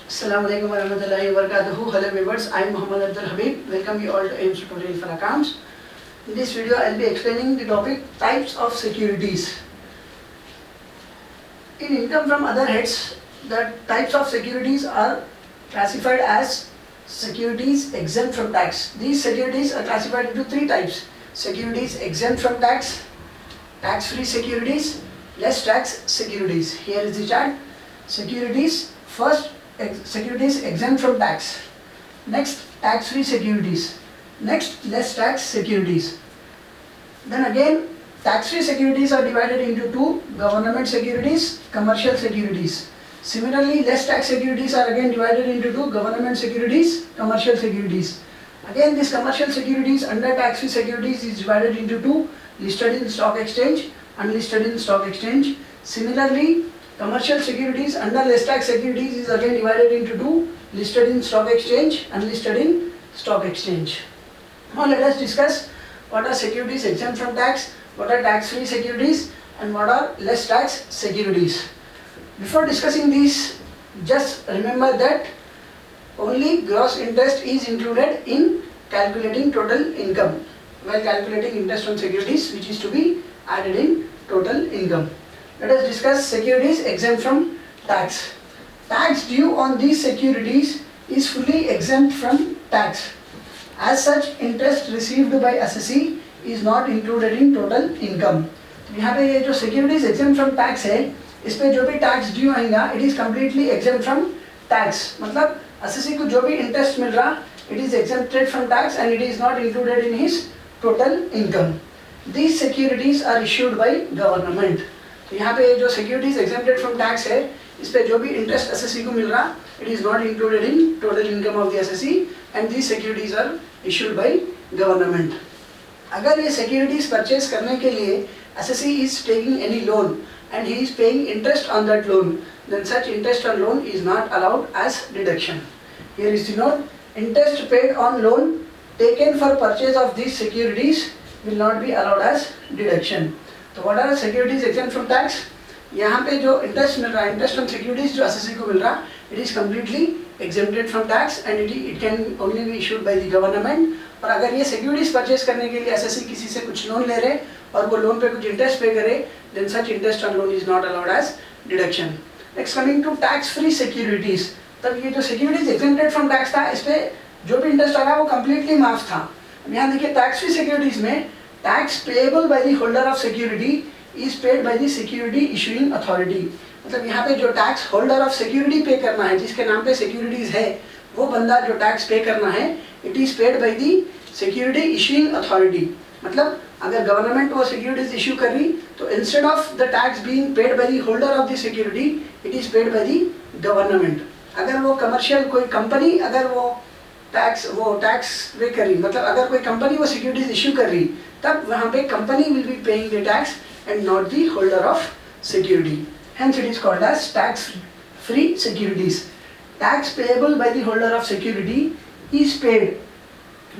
Assalamualaikum warahmatullahi wabarakatuh. Hello viewers, I am Muhammad Abdul Habib. Welcome you all to AIMS Tutorial for Accounts. In this video, I will be explaining the topic types of securities. In income from other heads, the types of securities are classified as securities exempt from tax. These securities are classified into three types: securities exempt from tax, tax-free securities, less tax securities. Here is the chart. Securities, first securities exempt from tax, next tax-free securities, next less tax securities. Then again, tax-free securities are divided into two: government securities, commercial securities. Similarly, less tax securities are again divided into two: government securities, commercial securities. Again, these commercial securities under tax-free securities is divided into two: listed in stock exchange, unlisted in stock exchange. Similarly, commercial securities under less tax securities is again divided into two: listed in stock exchange, unlisted in stock exchange. Now let us discuss what are securities exempt from tax, what are tax-free securities, and what are less tax securities. Before discussing these, just remember that only gross interest is included in calculating total income while calculating interest on securities, which is to be added in total income. Let us discuss securities exempt from tax. Tax due on these securities is fully exempt from tax. As such, interest received by assessee is not included in total income. यहाँ पे ये जो securities exempt from tax है, इस पे जो भी tax due आएगा, it is completely exempt from tax. मतलब assessee को जो भी interest मिल रहा, it is exempted from tax and it is not included in his total income. These securities are issued by government. तो यहाँ पे जो securities exempted from tax है, इस पे जो भी interest assessee को मिल रहा, it is not included in total income of the assessee and these securities are issued by government. अगर ये securities purchase करने के लिए assessee is taking any loan and he is paying interest on that loan, then such interest on loan is not allowed as deduction. Here is the note: interest paid on loan taken for purchase of these securities will not be allowed as deduction. तो what are securities exempt from tax? यहाँ पे जो interest मिल रहा है, interest on securities जो SSC को मिल रहा, it is completely exempted from tax and it can only be issued by the government. और अगर ये सिक्योरिटीज परचेज करने के लिए एसएससी किसी से कुछ लोन ले रहे और वो लोन पे कुछ इंटरेस्ट पे करे, then such interest on loan is not allowed as deduction. Next, coming to tax free securities. तब ये जो securities exempted from tax था, इस पे जो भी इंटरेस्ट आ रहा वो कम्प्लीटली माफ था. अब यहाँ देखिए tax free securities में tax payable by the holder of security is paid by the security issuing authority. मतलब यहाँ पे जो टैक्स होल्डर ऑफ सिक्योरिटी पे करना है, जिसके नाम पे सिक्योरिटीज है, वो बंदा जो टैक्स पे करना है, it is paid by the security issuing authority. मतलब अगर गवर्नमेंट वो सिक्योरिटीज इशू कर रही, तो instead of the tax being paid by the holder of the security, it is paid by the government. अगर वो कमर्शियल कोई कंपनी अगर वो टैक्स पे कर रही, मतलब अगर कोई कंपनी वो सिक्योरिटीज इशू कर रही, तब वहाँ पे company will be paying the tax and not the holder of security. Hence it is called as tax free securities. Tax payable by the holder of security is paid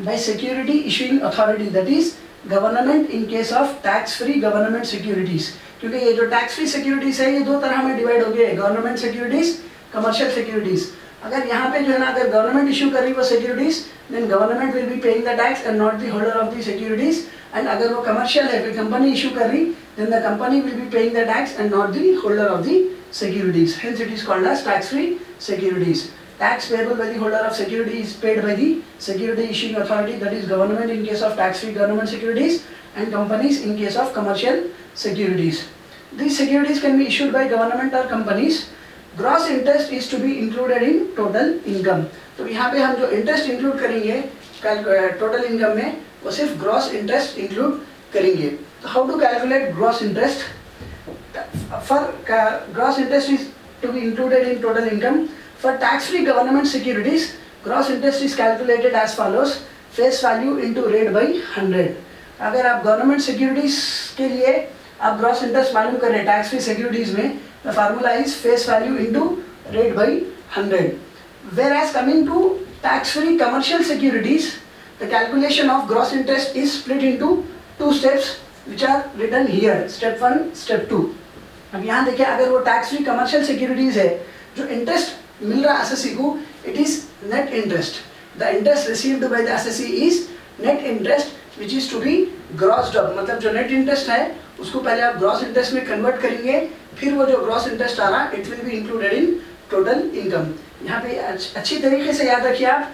by security issuing authority, that is government, in case of tax free government securities. क्योंकि ये जो tax free securities है, ये दो तरह में divide हो गए: government securities, commercial securities. अगर यहाँ पे जो है ना, अगर गवर्नमेंट इशू कर रही वो securities, then government will be paying the tax and not the holder of the securities. And अगर वो कमर्शियल है, कोई कंपनी इशू कर रही, then the company will be paying the tax and not the holder of the securities. Hence it is called as tax free securities. Tax payable by the holder of security is paid by the security issuing authority, that is government in case of tax free government securities, and companies in case of commercial securities. These securities can be issued by government or companies. Gross interest is to be included in total income. तो यहाँ पे हम जो interest include करेंगे total income में, वो सिर्फ gross interest include करेंगे. So how to calculate gross interest? For gross interest is to be included in total income. For tax-free government securities, gross interest is calculated as follows: face value into rate by 100. अगर आप government securities के लिए आप gross interest मालूम कर रहे हैं tax free securities में, the formula is face value into rate by 100. Whereas coming to tax-free commercial securities, the calculation of gross interest is split into two steps, which are written here, step 1, step 2. अब यहाँ देखिए, अगर वो tax free commercial securities है, जो interest मिल रहा SSC को, it is net interest. The interest received by the SSC is net interest which is to be grossed up. मतलब जो नेट इंटरेस्ट है उसको पहले आप ग्रॉस इंटरेस्ट में कन्वर्ट करेंगे, फिर वो जो ग्रॉस इंटरेस्ट आ रहा it will B included in total income. यहाँ पे अच्छी तरीके से याद रखिए आप,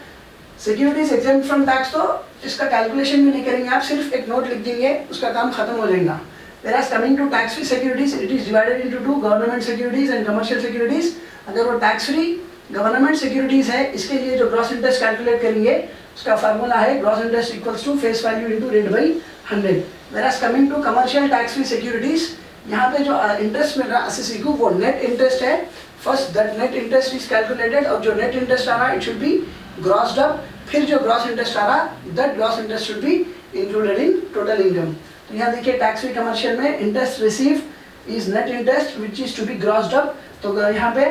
सिक्योरिटीज एग्जेम्प्ट फ्रॉम टैक्स तो इसका कैलकुलेशन भी नहीं करेंगे आप, सिर्फ एक नोट लिख देंगे, उसका काम खत्म हो जाएगा. Whereas coming to tax free securities, it is divided into two, government securities and commercial securities. अगर वो tax free गवर्नमेंट सिक्योरिटीज है, इसके लिए जो ग्रॉस इंटरेस्ट कैलकुलेट करेंगे उसका फार्मूला है gross interest equals to face value into rate by 100. Whereas coming to commercial tax free securities, यहाँ पे जो इंटरेस्ट मिल रहा है एसएससी को वो नेट इंटरेस्ट है. First that net interest is calculated और जो नेट इंटरेस्ट आ रहा है it should be grossed up, फिर जो ग्रॉस इंटरेस्ट आ रहा that gross interest should be included in total income. तो यहाँ देखिए टैक्स फ्री कमर्शियल में interest receive is net interest which is to be grossed up. तो यहाँ पे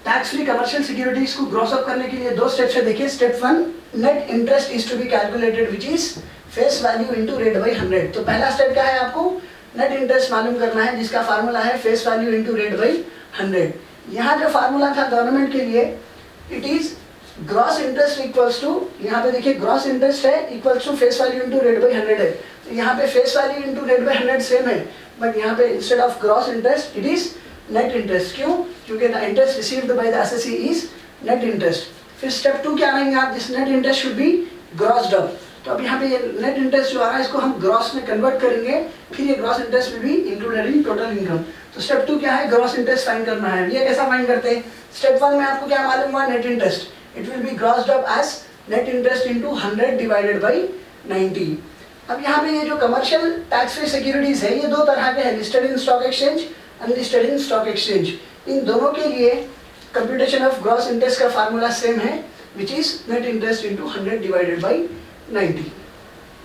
टैक्स फ्री कमर्शियल सिक्योरिटीज को ग्रॉस अप करने के लिए दो स्टेप्स है. देखिए step 1, net interest is to be calculated which is face value into rate by 100. तो पहला स्टेप क्या है, आपको नेट इंटरेस्ट मालूम करना है जिसका फार्मूला है face value into rate by 100. यहाँ जो फार्मूला था गवर्नमेंट के लिए it is gross interest equals to, यहाँ पे देखिए ग्रॉस इंटरेस्ट है equals to face value into rate by 100 है. तो यहाँ पे face value into rate by 100 same है, बट यहाँ पे instead of gross interest it is net interest. क्यों? क्योंकि the interest received by the SSC is net interest. फिर स्टेप 2 क्या रहेंगे आप, this net interest should be grossed up. तो अब यहाँ पे ये नेट इंटरेस्ट जो आ रहा है इसको हम ग्रॉस में कन्वर्ट करेंगे, फिर ये gross interest will be included in total income. तो स्टेप 2 क्या है, ग्रॉस इंटरेस्ट फाइंड करना है. ये कैसा फाइंड करते हैं, स्टेप 1 में आपको क्या मालूम हुआ, net interest, it will be grossed up as net interest into 100 divided by 90. अब यहाँ पे ये जो कमर्शियल टैक्स फ्री सिक्योरिटीज है ये दो तरह के हैं, listed in stock exchange, unlisted in stock exchange. इन दोनों के लिए कंप्यूटेशन ऑफ ग्रॉस इंटरेस्ट का फार्मूला सेम है which is net interest into 100 divided by 90.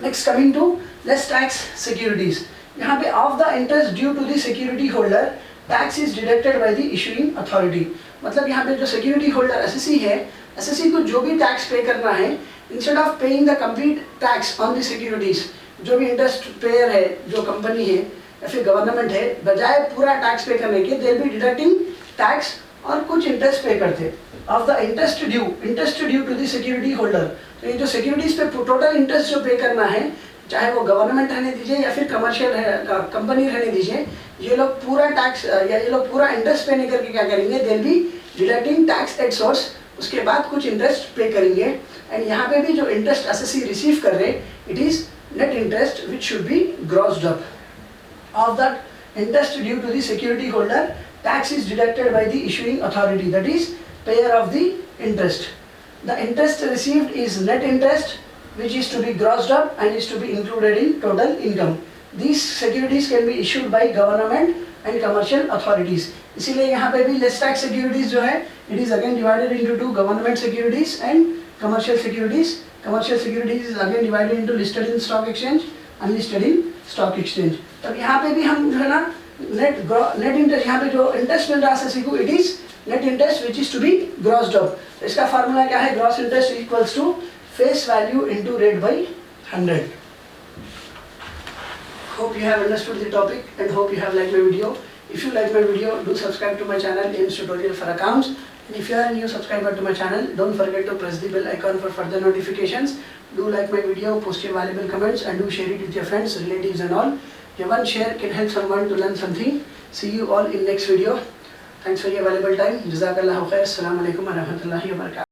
Next coming to less tax securities. यहाँ पे of the interest due to the security holder tax is deducted by the issuing authority. मतलब यहाँ पे जो security holder SSC है, SSC को जो भी टैक्स पे करना है, instead of paying the complete tax on the securities, जो भी इंटरेस्ट पेयर है, जो कंपनी है या फिर गवर्नमेंट है, बजाय पूरा टैक्स पे करने के they will be deducting tax और कुछ इंटरेस्ट पे करते of the interest due to the security holder. तो ये जो सिक्योरिटीज पे टोटल इंटरेस्ट जो पे करना है, चाहे वो गवर्नमेंट रहने दीजिए या फिर कमर्शियल कंपनी रहने दीजिए, ये लोग पूरा टैक्स या ये लोग पूरा इंटरेस्ट पे नहीं करके क्या करेंगे, दे will be deducting tax at source, उसके बाद कुछ इंटरेस्ट पे करेंगे. एंड यहाँ पे भी जो इंटरेस्ट एसएससी रिसीव कर रहे it is net interest which should be grossed up. Of that interest due to the security holder tax is deducted by the issuing authority, that is payer of the interest. The interest received is net interest which is to be grossed up and is to be included in total income. These securities can be issued by government and commercial authorities. इसीलिए यहाँ पे भी less tax securities जो है it is again divided into two, government securities and commercial securities. Commercial securities is again divided into listed in stock exchange, unlisted in stock exchange. तब यहाँ पे भी हम जो है ना नेट इंटरेस्ट, यहाँ पे जो इंटरेस्ट मिल रहा है एसएससी को, it is net interest which is to be grossed up. इसका फार्मूला क्या है, gross interest equals to face value into rate by 100. Hope you have understood the topic and hope you have liked my video. If you like my video, do subscribe to my channel AIMS Tutorial for Accounts. And if you are a new subscriber to my channel, don't forget to press the bell icon for further notifications. Do like my video, post your valuable comments and do share it with your friends, relatives and all. Your one share can help someone to learn something. See you all in next video. Thanks for your valuable time. Jazakallahu khair. Assalamu alaikum wa rahmatullahi wa barakatuh.